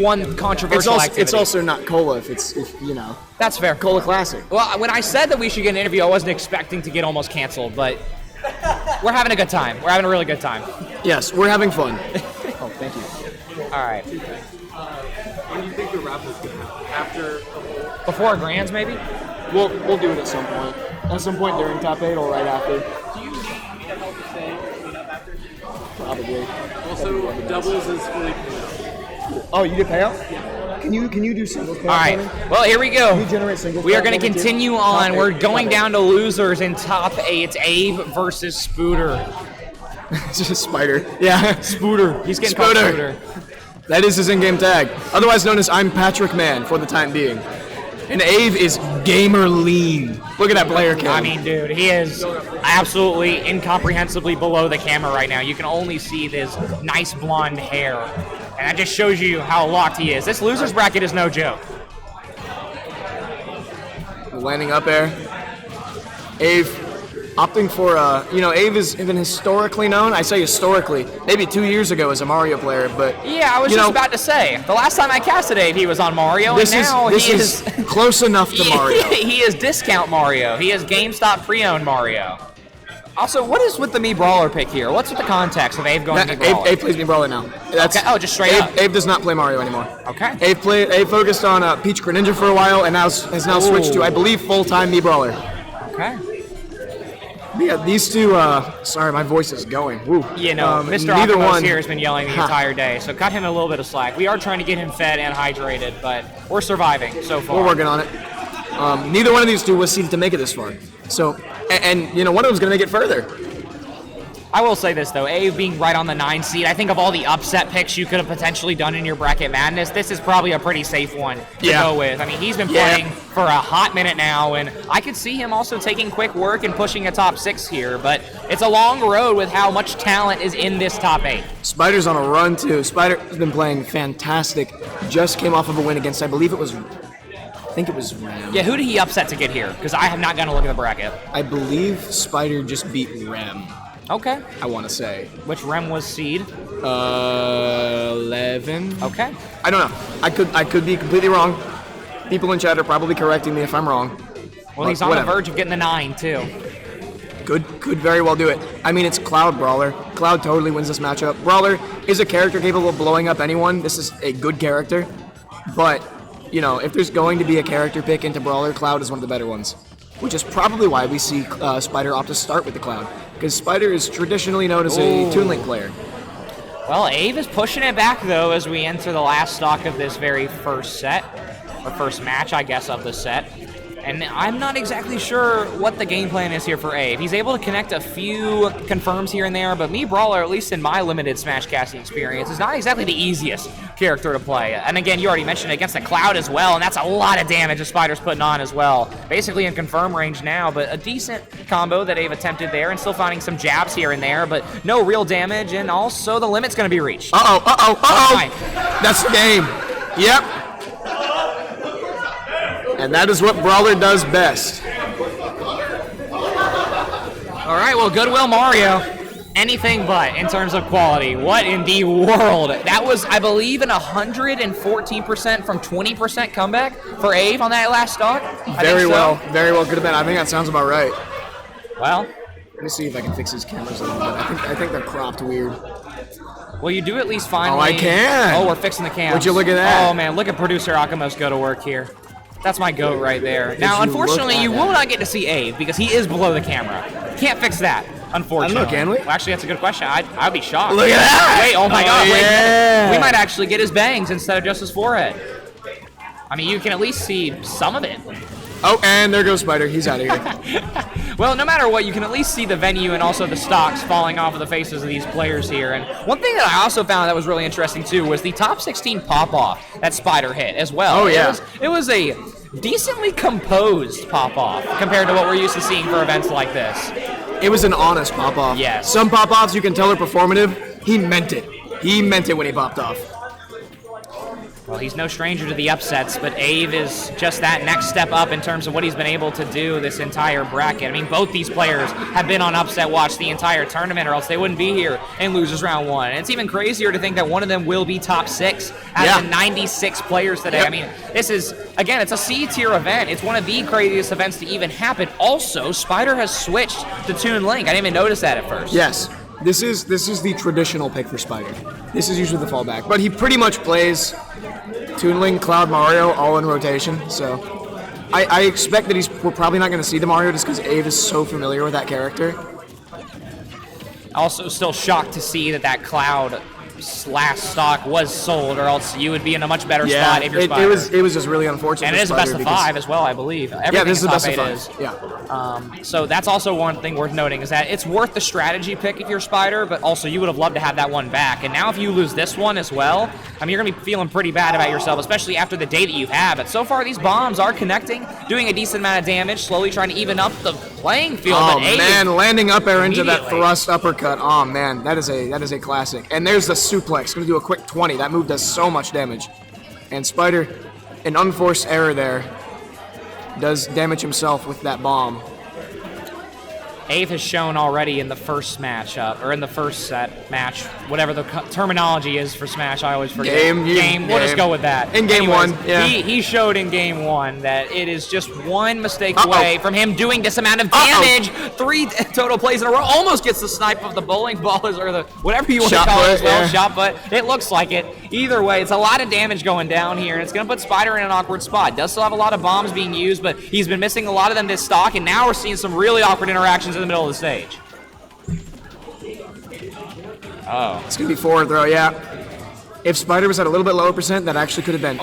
one controversial activity. It's also not cola if you know. That's fair. Cola Classic. Well, when I said that we should get an interview, I wasn't expecting to get almost canceled, but we're having a good time. We're having a really good time. Yes, we're having fun. Oh, thank you. All right. When do you think the raffle's going to happen? After? Before Grands, maybe? We'll do it at some point. At some point during top 8 or right after. Do you need me to help you stay clean up after? Probably. Also, doubles is fully clean up. Oh, you did payout? Yeah. Can you do singles payout? All right. Well, here we go. Can you generate singles? We are going to continue on. We're going down to losers in top 8. It's Abe versus Spooter. It's just Spider. Yeah, Spooter. He's getting called Spooter. That is his in-game tag. Otherwise known as I'm Patrick Man for the time being. And Ave is gamer lean. Look at that player cam. I mean, dude, he is absolutely incomprehensibly below the camera right now. You can only see this nice blonde hair. And that just shows you how locked he is. This loser's bracket is no joke. Landing up air. Ave opting for, Ave has been historically known. I say historically, maybe 2 years ago as a Mario player, but yeah, I was just about to say. The last time I casted Ave, he was on Mario, and now he is close enough to Mario. He is discount Mario. He is GameStop pre-owned Mario. Also, what is with the Mii Brawler pick here? What's with the context of Ave going Mii Brawler? Ave plays Mii Brawler now. Okay. Oh, just straight up. Ave does not play Mario anymore. Okay. Ave focused on Peach Greninja for a while, and has now switched to, I believe, full-time Mii Brawler. Okay. Yeah, these two, sorry, my voice is going. Woo. You know, Mr. Optimus here has been yelling the entire day, so cut him a little bit of slack. We are trying to get him fed and hydrated, but we're surviving so far. We're working on it. Neither one of these two was seeded to make it this far. So, and one of them's going to make it further. I will say this, though, Ave being right on the 9 seed, I think of all the upset picks you could have potentially done in your Bracket Madness, this is probably a pretty safe one to go with. I mean, he's been playing for a hot minute now, and I could see him also taking quick work and pushing a top 6 here, but it's a long road with how much talent is in this top 8. Spider's on a run, too. Spider has been playing fantastic. Just came off of a win against, I think it was Ram. Yeah, who did he upset to get here? Because I have not gone to look at the bracket. I believe Spider just beat Ram. Okay. I want to say. Which Rem was seed? 11. Okay. I don't know. I could be completely wrong. People in chat are probably correcting me if I'm wrong. Well, he's on the verge of getting the 9, too. Could very well do it. I mean, it's Cloud Brawler. Cloud totally wins this matchup. Brawler is a character capable of blowing up anyone. This is a good character. But, if there's going to be a character pick into Brawler, Cloud is one of the better ones. Which is probably why we see Spider opt to start with the Cloud. Because Spider is traditionally known as a Toon Link player. Well, Ave is pushing it back, though, as we enter the last stock of this very first set. Or first match, I guess, of the set. And I'm not exactly sure what the game plan is here for Ave. He's able to connect a few confirms here and there, but Mii Brawler, at least in my limited Smash casting experience, is not exactly the easiest character to play. And again, you already mentioned it against the Cloud as well, and that's a lot of damage the Spider's putting on as well. Basically in confirm range now, but a decent combo that Ave attempted there, and still finding some jabs here and there, but no real damage, and also the limit's going to be reached. That's the game. Yep. And that is what Brawler does best. All right, well, Goodwill Mario. Anything but in terms of quality. What in the world? That was, I believe, an 114% from 20% comeback for Ave on that last stock. Very well could have been. I think that sounds about right. Well, let me see if I can fix these cameras a little bit. I think they're cropped weird. Well, you do at least finally. Oh, I can. Oh, we're fixing the cams. Would you look at that? Oh, man, look at producer Akamos go to work here. That's my goat right there. Now, unfortunately, you will not get to see Ave because he is below the camera. Can't fix that, unfortunately. I don't know, can we? Well, actually, that's a good question. I'd be shocked. Look at that! Wait, oh my God. Yeah. Wait, we might actually get his bangs instead of just his forehead. I mean, you can at least see some of it. Oh, and there goes Spider. He's out of here. Well, no matter what, you can at least see the venue and also the stocks falling off of the faces of these players here. And one thing that I also found that was really interesting, too, was the top 16 pop-off that Spider hit as well. Oh, yeah. It was a decently composed pop-off compared to what we're used to seeing for events like this. It was an honest pop-off. Yes. Some pop-offs you can tell are performative. He meant it. He meant it when he popped off. Well, he's no stranger to the upsets, but Ave is just that next step up in terms of what he's been able to do this entire bracket. I mean, both these players have been on upset watch the entire tournament, or else they wouldn't be here in losers round 1. And it's even crazier to think that one of them will be top 6 out of the 96 players today. I mean, this is, again, it's a C-tier event. It's one of the craziest events to even happen. Also, Spider has switched to Toon Link. I didn't even notice that at first. Yes. This is the traditional pick for Spider. This is usually the fallback, but he pretty much plays Toon Link, Cloud, Mario all in rotation. So I expect that we're probably not going to see the Mario just because Ave is so familiar with that character. Also, still shocked to see that Cloud last stock was sold, or else you would be in a much better spot if you're Spider. It was just really unfortunate. And it is a best of 5 as well, I believe. Everything this is a best top of 8 5. is. Yeah. So that's also one thing worth noting is that it's worth the strategy pick if you're Spider, but also you would have loved to have that one back. And now if you lose this one as well, I mean, you're going to be feeling pretty bad about yourself, especially after the day that you've had. But so far, these bombs are connecting, doing a decent amount of damage, slowly trying to even up the playing field. Oh, man, landing up air into that immediately. thrust uppercut. Oh, man, that is a classic. And there's the suplex. Going to do a quick 20. That move does so much damage. And Spider, an unforced error there, does damage himself with that bomb. Ave has shown already in the first matchup, or in the first set match, whatever the terminology is for Smash, I always forget. Game. We'll just go with that. In game Anyways, 1, yeah. He showed in game 1 that it is just one mistake away from him doing this amount of damage. 3 total plays in a row. Almost gets the snipe of the bowling ball, or the whatever you want to call it as well. Shot put. It looks like it. Either way, it's a lot of damage going down here, and it's going to put Spider in an awkward spot. Does still have a lot of bombs being used, but he's been missing a lot of them this stock, and now we're seeing some really awkward interactions in the middle of the stage. Oh. It's going to be forward throw, yeah. If Spider was at a little bit lower percent, that actually could have been.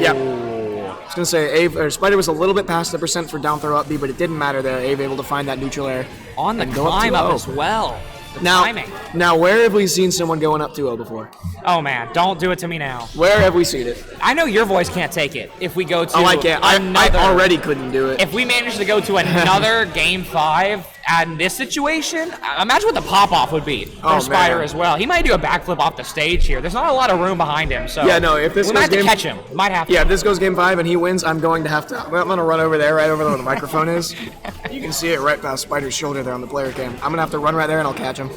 Yeah. I was going to say, Spider was a little bit past the percent for down throw up B, but it didn't matter there. Ave able to find that neutral air. On the climb up as well. Now, where have we seen someone going up 2-0 before? Oh, man, don't do it to me now. Where have we seen it? I know your voice can't take it if we go to I can't. I already couldn't do it. If we manage to go to another Game 5 in this situation, imagine what the pop-off would be for Spider as well. He might do a backflip off the stage here. There's not a lot of room behind him, so yeah, no, if this we might have to catch him. We might have to. Yeah, if this goes Game 5 and he wins, I'm going to have to. I'm going to run over there, right over where the microphone is. You can see it right past Spider's shoulder there on the player cam. I'm going to have to run right there and I'll catch him.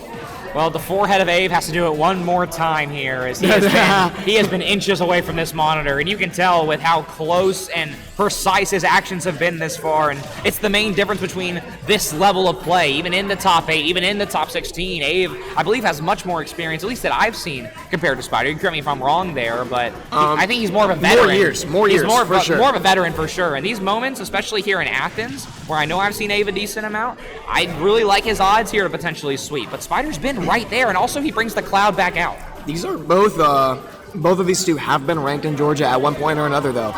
Well, the forehead of Ave has to do it one more time here, as he has been inches away from this monitor, and you can tell with how close and precise his actions have been this far, and it's the main difference between this level of play, even in the top 8, even in the top 16. Ave, I believe, has much more experience, at least that I've seen, compared to Spider. You can correct me if I'm wrong there, but I think he's more of a veteran. More years, more of a veteran for sure. And these moments, especially here in Athens, where I know I've seen Ave a decent amount, I really like his odds here to potentially sweep. But Spider's been right there, and also he brings the Cloud back out. These are both of these two have been ranked in Georgia at one point or another, though.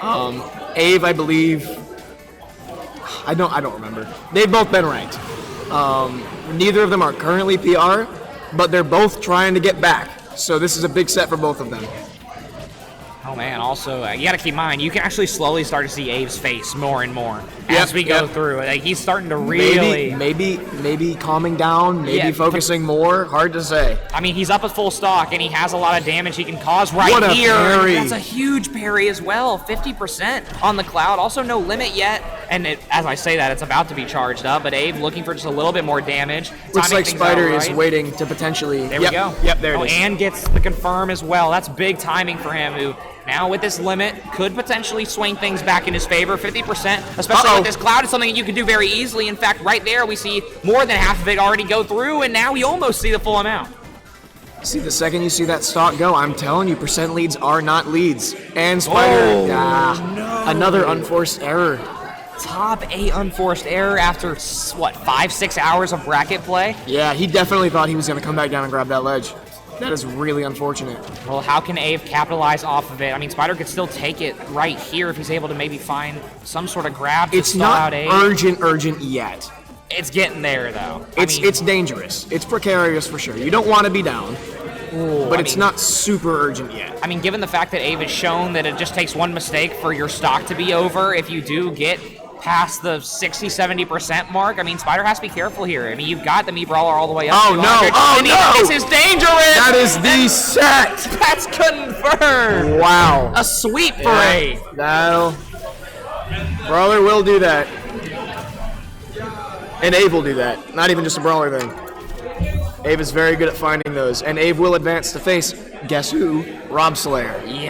Ave, I believe, I don't remember. They've both been ranked. Neither of them are currently PR, but they're both trying to get back. So this is a big set for both of them. Oh man, also, you gotta keep in mind, you can actually slowly start to see Ave's face more and more as we go through. Like, he's starting to really... Maybe calming down, maybe focusing more, hard to say. I mean, he's up at full stock, and he has a lot of damage he can cause right here. Parry. That's a huge parry as well, 50% on the Cloud. Also no limit yet, and as I say that, it's about to be charged up, but Ave looking for just a little bit more damage. Looks like Spider is waiting to potentially... There we go. Yep, there it is. And gets the confirm as well. That's big timing for him, who... Now with this limit, could potentially swing things back in his favor. 50%, especially with this Cloud, is something that you can do very easily. In fact, right there, we see more than half of it already go through, and now we almost see the full amount. See, the second you see that stock go, I'm telling you, percent leads are not leads. And Spider, another unforced error. Top 8 unforced error after, what, 5-6 hours of bracket play? Yeah, he definitely thought he was going to come back down and grab that ledge. That is really unfortunate. Well, how can Ave capitalize off of it? I mean, Spider could still take it right here if he's able to maybe find some sort of grab to stall out Ave. It's not urgent yet. It's getting there, though. It's dangerous. It's precarious for sure. You don't want to be down, but it's not super urgent yet. I mean, given the fact that Ave has shown that it just takes one mistake for your stock to be over, if you do get past the 60-70% mark. I mean, Spider has to be careful here. I mean, you've got the Mii Brawler all the way up. Oh, to no. 100. Oh, And no. This is dangerous. That is the set. That's confirmed. Wow. A sweep for Ave. Brawler will do that. And Ave will do that. Not even just a Brawler thing. Ave is very good at finding those. And Ave will advance to face, guess who? Rob Slayer. Yeah.